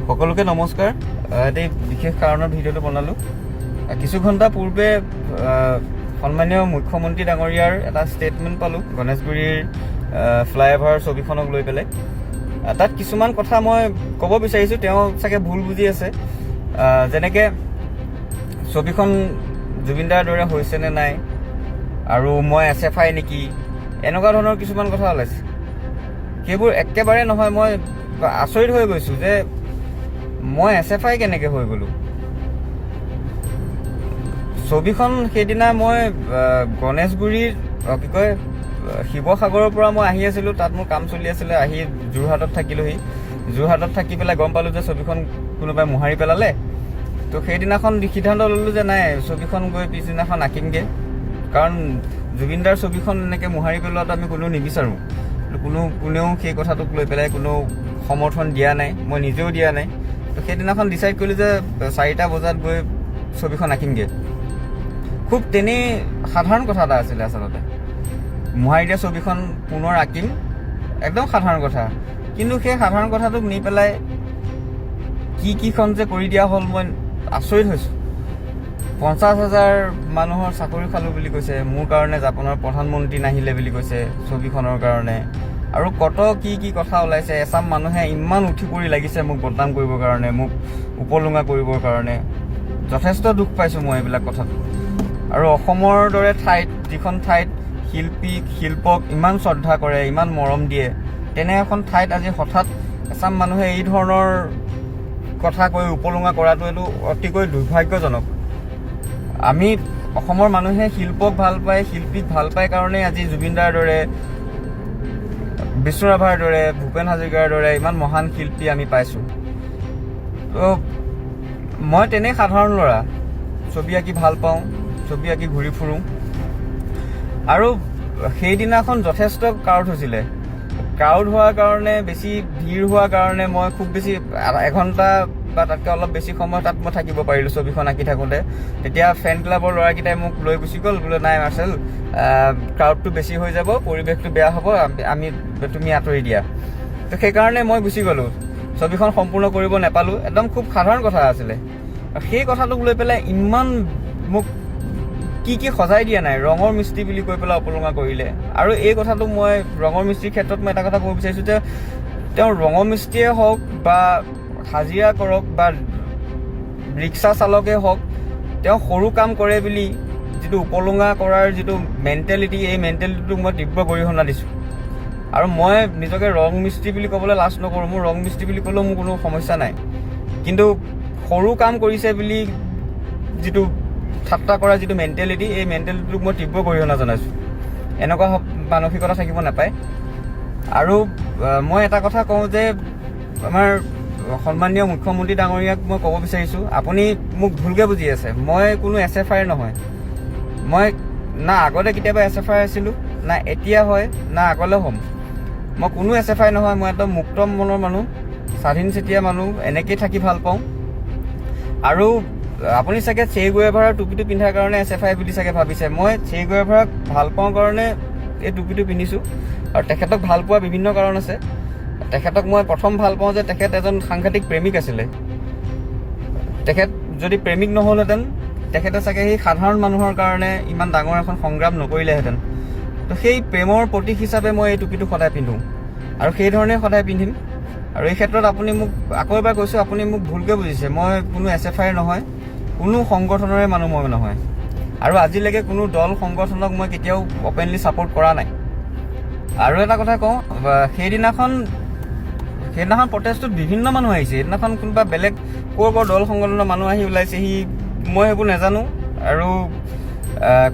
সকলোকে নমস্কাৰ। এটি বিশেষ কাৰণত ভিডিঅ'টো বনালোঁ। কিছু ঘণ্টা পূৰ্বে সন্মানীয় মুখ্যমন্ত্ৰী ডাঙৰীয়াৰ এটা ষ্টেটমেণ্ট পালোঁ গণেশগুৰিৰ ফ্লাইঅভাৰ ছবিখনক লৈ পেলাই। তাত কিছুমান কথা মই ক'ব বিচাৰিছোঁ, তেওঁ চাগে ভুল বুজি আছে। যেনেকৈ ছবিখন জুবিনদাৰ দৰে হৈছেনে নাই, আৰু মই SFI নেকি, এনেকুৱা ধৰণৰ কিছুমান কথা ওলাইছে। সেইবোৰ একেবাৰে নহয়। মই আচৰিত হৈ গৈছোঁ যে মই SFI কেনেকৈ হৈ গ'লোঁ। ছবিখন সেইদিনা মই গণেশগুৰিৰ কি কয় শিৱসাগৰৰ পৰা মই আহি আছিলোঁ, তাত মোৰ কাম চলি আছিলে। আহি যোৰহাটত থাকিলোঁহি। যোৰহাটত থাকি পেলাই গম পালোঁ যে ছবিখন কোনোবাই মোহাৰি পেলালে। তো সেইদিনাখন সিদ্ধান্ত ল'লোঁ যে নাই, ছবিখন গৈ পিছদিনাখন আঁকিমগৈ। কাৰণ জুবিনদাৰ ছবিখন এনেকৈ মোহাৰি পেলোৱাটো আমি কোনেও নিবিচাৰোঁ। কোনেও সেই কথাটোক লৈ পেলাই কোনেও সমৰ্থন দিয়া নাই, মই নিজেও দিয়া নাই। তো সেইদিনাখন ডিচাইড কৰিলোঁ যে 4টা বজাত গৈ ছবিখন আঁকিমগৈ। খুব তেনেই সাধাৰণ কথা এটা আছিলে আচলতে। মোহাৰি দিয়া ছবিখন পুনৰ আঁকিম, একদম সাধাৰণ কথা। কিন্তু সেই সাধাৰণ কথাটোক নি পেলাই কিখন যে কৰি দিয়া হ'ল, মই আচৰিত হৈছোঁ। 50,000 মানুহৰ চাকৰি খালোঁ বুলি কৈছে, মোৰ কাৰণে জাপানৰ প্ৰধানমন্ত্ৰী নাহিলে বুলি কৈছে ছবিখনৰ কাৰণে, আৰু কত কি কথা ওলাইছে। এচাম মানুহে ইমান উঠি পৰি লাগিছে মোক বদনাম কৰিবৰ কাৰণে, মোক উপলুঙা কৰিবৰ কাৰণে। যথেষ্ট দুখ পাইছোঁ মই এইবিলাক কথাত। আৰু অসমৰ দৰে ঠাইত, যিখন ঠাইত শিল্পক ইমান শ্ৰদ্ধা কৰে, ইমান মৰম দিয়ে, তেনে এখন ঠাইত আজি হঠাৎ এচাম মানুহে এই ধৰণৰ কথা কৈ উপলুঙা কৰাটো এইটো অতিকৈ দুৰ্ভাগ্যজনক। আমি অসমৰ মানুহে শিল্পক ভাল পায়, শিল্পীক ভাল পায় কাৰণেই আজি জুবিনদাৰ দৰে, বিষ্ণু ৰাভাৰ দৰে, ভূপেন হাজৰিকাৰ দৰে ইমান মহান শিল্পী আমি পাইছোঁ। তো মই তেনেই সাধাৰণ ল'ৰা, ছবি আঁকি ভাল পাওঁ, ছবি আঁকি ঘূৰি ফুৰোঁ। আৰু সেইদিনাখন যথেষ্ট ক্ৰাউড হৈছিলে। ক্ৰাউড হোৱাৰ কাৰণে, বেছি ভিৰ হোৱাৰ কাৰণে মই খুব বেছি 1 ঘণ্টা বা তাতকৈ অলপ বেছি সময় তাত মই থাকিব পাৰিলোঁ ছবিখন আঁকি থাকোঁতে। তেতিয়া ফেন ক্লাবৰ ল'ৰাকেইটাই মোক লৈ গুচি গ'ল, বোলে নাই মাৰ্চেল, ক্ৰাউডটো বেছি হৈ যাব, পৰিৱেশটো বেয়া হ'ব, তুমি আঁতৰি দিয়া। তো সেইকাৰণে মই গুচি গ'লোঁ, ছবিখন সম্পূৰ্ণ কৰিব নাপালোঁ। একদম খুব সাধাৰণ কথা আছিলে। সেই কথাটোক লৈ পেলাই ইমান মোক কি সজাই দিয়া নাই, ৰঙৰ মিস্ত্ৰী বুলি কৈ পেলাই অপলুঙা কৰিলে। আৰু এই কথাটো মই ৰঙৰ মিস্ত্ৰীৰ ক্ষেত্ৰত মই এটা কথা ক'ব বিচাৰিছোঁ যে তেওঁ ৰঙৰ মিস্ত্ৰীয়ে হওক বা হাজিৰা কৰক বা ৰিক্সা চালকেই হওক, তেওঁ সৰু কাম কৰে বুলি যিটো উপলুঙা কৰাৰ যিটো মেণ্টেলিটি, এই মেণ্টেলিটিটোক মই তীব্ৰ গৰিহণা দিছোঁ। আৰু মই নিজকে ৰং মিস্ত্ৰী বুলি ক'বলৈ লাজ নকৰোঁ। মোৰ ৰং মিস্ত্ৰী বুলি ক'লেও মোৰ কোনো সমস্যা নাই। কিন্তু সৰু কাম কৰিছে বুলি যিটো ঠাট্টা কৰা যিটো মেণ্টেলিটি, এই মেণ্টেলিটিটোক মই তীব্ৰ গৰিহণা জনাইছোঁ। এনেকুৱা মানসিকতা থাকিব নাপায়। আৰু মই এটা কথা কওঁ যে আমাৰ সন্মানীয় মুখ্যমন্ত্ৰী ডাঙৰীয়াক মই ক'ব বিচাৰিছোঁ, আপুনি মোক ভুলকৈ বুজি আছে। মই কোনো SFI নহয়। মই না আগতে কেতিয়াবা SFI আছিলোঁ, না এতিয়া হয়, না আগলৈ হ'ম। মই কোনো SFI নহয়। মই একদম মুক্ত মনৰ মানুহ, স্বাধীন চেতিয়া মানুহ, এনেকৈয়ে থাকি ভাল পাওঁ। আৰু আপুনি চাগে চে গুয়েভাৰাৰ টুপিটো পিন্ধাৰ কাৰণে SFI বুলি চাগে ভাবিছে। মই চে গুয়েভাৰাক ভাল পাওঁ কাৰণে এই টুপিটো পিন্ধিছোঁ। আৰু তেখেতক ভাল পোৱা বিভিন্ন কাৰণ আছে। তেখেতক মই প্ৰথম ভাল পাওঁ যে তেখেত এজন সাংঘাতিক প্ৰেমিক আছিলে। তেখেত যদি প্ৰেমিক নহ'লহেঁতেন, তেখেতে চাগে সেই সাধাৰণ মানুহৰ কাৰণে ইমান ডাঙৰ এখন সংগ্ৰাম নকৰিলেহেঁতেন। তো সেই প্ৰেমৰ প্ৰতীক হিচাপে মই এই টুপিটো সদায় পিন্ধোঁ, আৰু সেইধৰণে সদায় পিন্ধিম। আৰু এই ক্ষেত্ৰত আপুনি মোক আকৌ এবাৰ কৈছোঁ, আপুনি মোক ভুলকৈ বুজিছে। মই কোনো SFI নহয়, কোনো সংগঠনৰে মানুহ মই নহয়। আৰু আজিলৈকে কোনো দল সংগঠনক মই কেতিয়াও অপেনলি ছাপোৰ্ট কৰা নাই। আৰু এটা কথা কওঁ, সেইদিনাখন প্ৰটেষ্টত বিভিন্ন মানুহ আহিছে। সেইদিনাখন কোনোবা বেলেগ ক'ৰ দল সংগঠনৰ মানুহ আহি ওলাইছেহি, মই সেইবোৰ নাজানো। আৰু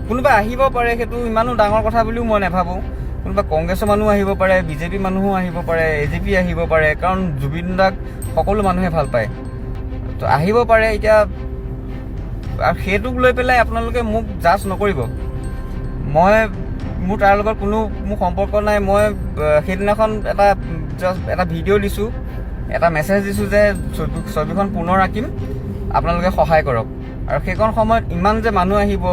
কোনোবা আহিব পাৰে, সেইটো ইমানো ডাঙৰ কথা বুলিও মই নাভাবোঁ। কোনোবা কংগ্ৰেছৰ মানুহ আহিব পাৰে, BJP মানুহো আহিব পাৰে, AJP আহিব পাৰে, কাৰণ জুবিন দাক সকলো মানুহে ভাল পায়। তো আহিব পাৰে। এতিয়া আৰু সেইটোক লৈ পেলাই আপোনালোকে মোক জাজ নকৰিব। মোৰ তাৰ লগত কোনো সম্পৰ্ক নাই। মই সেইদিনাখন এটা ভিডিঅ' দিছোঁ, এটা মেছেজ দিছোঁ যে ছবিখন পুনৰ আঁকিম, আপোনালোকে সহায় কৰক। আৰু সেইখন সময়ত ইমান যে মানুহ আহিব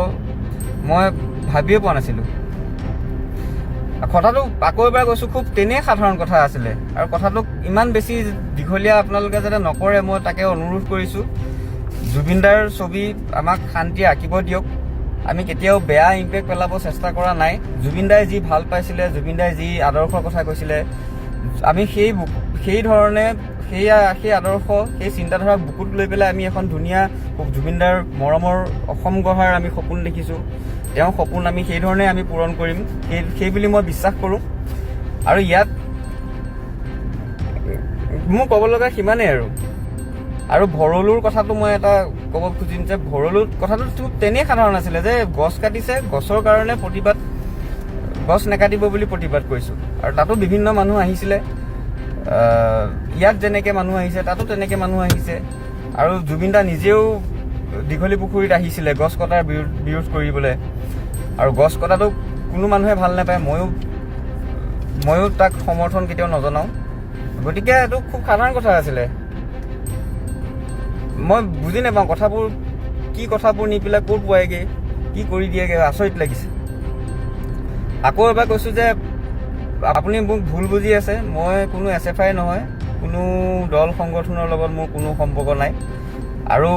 মই ভাবিয়ে পোৱা নাছিলোঁ। কথাটো আকৌ এবাৰ কৈছোঁ, খুব তেনেই সাধাৰণ কথা আছিলে আৰু কথাটোক ইমান বেছি দীঘলীয়া আপোনালোকে যাতে নকৰে মই তাকে অনুৰোধ কৰিছোঁ। জুবিনদাৰ ছবি আমাক শান্তি আঁকিব দিয়ক। আমি কেতিয়াও বেয়া ইম্পেক্ট পেলাব চেষ্টা কৰা নাই। জুবিনদাই যি ভাল পাইছিলে, জুবিনদাই যি আদৰ্শৰ কথা কৈছিলে, আমি সেই ধৰণে সেই আদৰ্শ, সেই চিন্তাধাৰা বুকুত লৈ পেলাই আমি এখন ধুনীয়া জুবিনদাৰ মৰমৰ অসম গঢ়াৰ আমি সপোন দেখিছোঁ। তেওঁৰ সপোন আমি সেই ধৰণে আমি পূৰণ কৰিম সেই বুলি মই বিশ্বাস কৰোঁ। আৰু ইয়াত মোৰ ক'ব লগা সিমানেই আৰু ভৰলুৰ কথাটো মই এটা ক'ব খুজিম যে ভৰলুৰ কথাটো খুব তেনেই সাধাৰণ আছিলে যে গছ কাটিছে, গছৰ কাৰণে প্ৰতিবাদ, গছ নাকাটিব বুলি প্ৰতিবাদ কৰিছোঁ। আৰু তাতো বিভিন্ন মানুহ আহিছিলে, ইয়াত যেনেকৈ মানুহ আহিছে তাতো তেনেকৈ মানুহ আহিছে। আৰু জুবিনদা নিজেও দীঘলী পুখুৰীত আহিছিলে গছ কটাৰ বিৰোধ কৰিবলৈ। আৰু গছ কটাটো কোনো মানুহে ভাল নাপায়, ময়ো তাক সমৰ্থন কেতিয়াও নজনাওঁ। গতিকে এইটো খুব সাধাৰণ কথা আছিলে। মই বুজি নাপাওঁ কথাবোৰ নি পেলাই ক'ত পোৱাইগৈ, কি কৰি দিয়েগৈ, আচৰিত লাগিছে। আকৌ এবাৰ কৈছোঁ যে আপুনি মোক ভুল বুজি আছে। মই কোনো SFI নহয়, কোনো দল সংগঠনৰ লগত মোৰ কোনো সম্পৰ্ক নাই। আৰু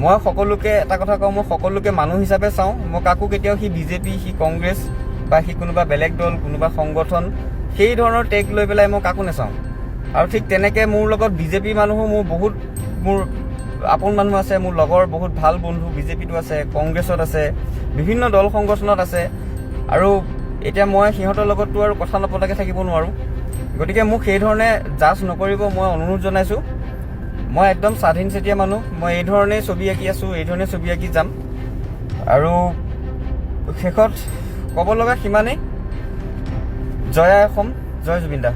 মই সকলোকে এটা কথা কওঁ, মই সকলোকে মানুহ হিচাপে চাওঁ। মই কাকো কেতিয়াও সি BJP, সি কংগ্ৰেছ বা সি কোনোবা বেলেগ দল, কোনোবা সংগঠন, সেই ধৰণৰ টেগ লৈ পেলাই মই কাকো নাচাওঁ। আৰু ঠিক তেনেকৈ মোৰ লগত BJP মানুহো মোৰ আপোন মানুহ আছে, মোৰ লগৰ বহুত ভাল বন্ধু BJPতো আছে, কংগ্ৰেছত আছে, বিভিন্ন দল সংগঠনত আছে। আৰু এতিয়া মই সিহঁতৰ লগততো আৰু কথা নপতাকৈ থাকিব নোৱাৰোঁ। গতিকে মোক সেই ধৰণে জাজ নকৰিব মই অনুৰোধ জনাইছোঁ। মই একদম স্বাধীন চেতিয়া মানুহ। মই এই ধৰণেই ছবি আঁকি আছোঁ, এই ধৰণে ছবি আঁকি যাম। আৰু শেষত ক'ব লগা সিমানেই, জয় আই অসম, জয় জুবিন দা।